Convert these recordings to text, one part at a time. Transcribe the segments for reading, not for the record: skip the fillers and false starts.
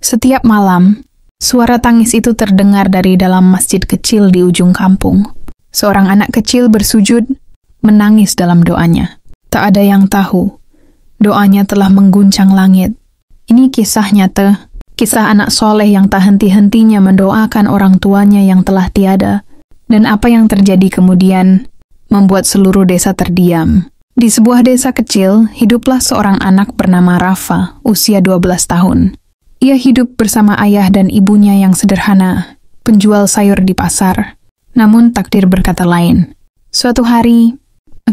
Setiap malam, suara tangis itu terdengar dari dalam masjid kecil di ujung kampung. Seorang anak kecil bersujud, menangis dalam doanya. Tak ada yang tahu, doanya telah mengguncang langit. Ini kisah nyata, kisah anak soleh yang tak henti-hentinya mendoakan orang tuanya yang telah tiada. Dan apa yang terjadi kemudian membuat seluruh desa terdiam. Di sebuah desa kecil, hiduplah seorang anak bernama Rafa, usia 12 tahun. Ia hidup bersama ayah dan ibunya yang sederhana, penjual sayur di pasar. Namun takdir berkata lain. Suatu hari,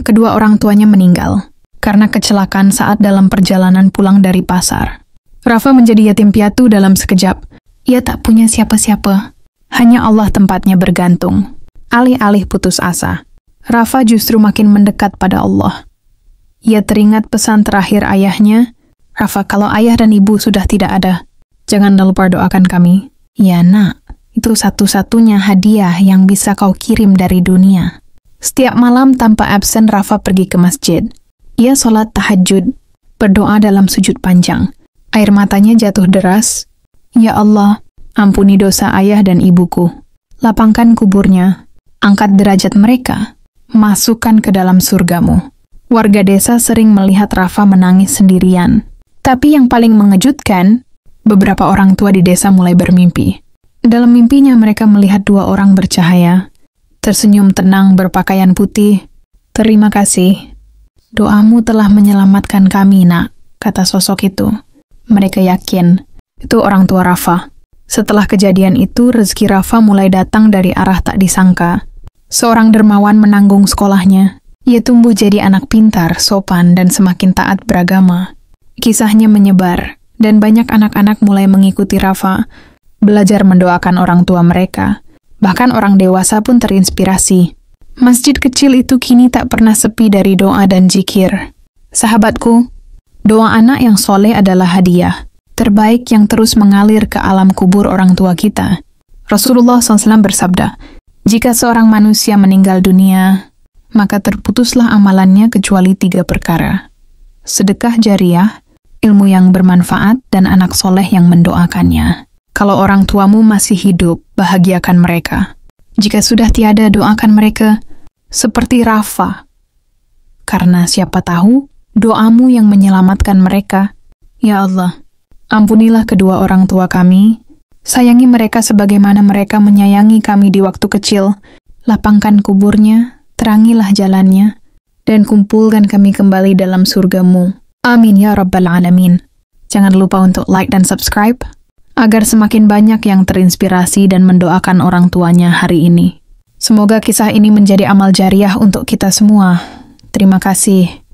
kedua orang tuanya meninggal karena kecelakaan saat dalam perjalanan pulang dari pasar. Rafa menjadi yatim piatu dalam sekejap. Ia tak punya siapa-siapa. Hanya Allah tempatnya bergantung. Alih-alih putus asa, Rafa justru makin mendekat pada Allah. Ia teringat pesan terakhir ayahnya, "Rafa, kalau ayah dan ibu sudah tidak ada, jangan lupa doakan kami." "Ya nak, itu satu-satunya hadiah yang bisa kau kirim dari dunia." Setiap malam tanpa absen Rafa pergi ke masjid. Ia sholat tahajud, berdoa dalam sujud panjang. Air matanya jatuh deras. "Ya Allah, ampuni dosa ayah dan ibuku. Lapangkan kuburnya. Angkat derajat mereka, masukkan ke dalam surgamu." Warga desa sering melihat Rafa menangis sendirian. Tapi yang paling mengejutkan, beberapa orang tua di desa mulai bermimpi. Dalam mimpinya mereka melihat dua orang bercahaya, tersenyum tenang berpakaian putih. "Terima kasih. Doamu telah menyelamatkan kami, nak," kata sosok itu. Mereka yakin itu orang tua Rafa. Setelah kejadian itu, rezeki Rafa mulai datang dari arah tak disangka. Seorang dermawan menanggung sekolahnya. Ia tumbuh jadi anak pintar, sopan, dan semakin taat beragama. Kisahnya menyebar, dan banyak anak-anak mulai mengikuti Rafa, belajar mendoakan orang tua mereka. Bahkan orang dewasa pun terinspirasi. Masjid kecil itu kini tak pernah sepi dari doa dan zikir. Sahabatku, doa anak yang soleh adalah hadiah terbaik yang terus mengalir ke alam kubur orang tua kita. Rasulullah SAW bersabda, "Jika seorang manusia meninggal dunia, maka terputuslah amalannya kecuali 3 perkara. Sedekah jariah, ilmu yang bermanfaat, dan anak soleh yang mendoakannya." Kalau orang tuamu masih hidup, bahagiakan mereka. Jika sudah tiada, doakan mereka seperti Rafa. Karena siapa tahu, doamu yang menyelamatkan mereka. Ya Allah, ampunilah kedua orang tua kami. Sayangi mereka sebagaimana mereka menyayangi kami di waktu kecil. Lapangkan kuburnya, terangilah jalannya, dan kumpulkan kami kembali dalam surgamu. Amin ya Rabbal Alamin. Jangan lupa untuk like dan subscribe, agar semakin banyak yang terinspirasi dan mendoakan orang tuanya hari ini. Semoga kisah ini menjadi amal jariah untuk kita semua. Terima kasih.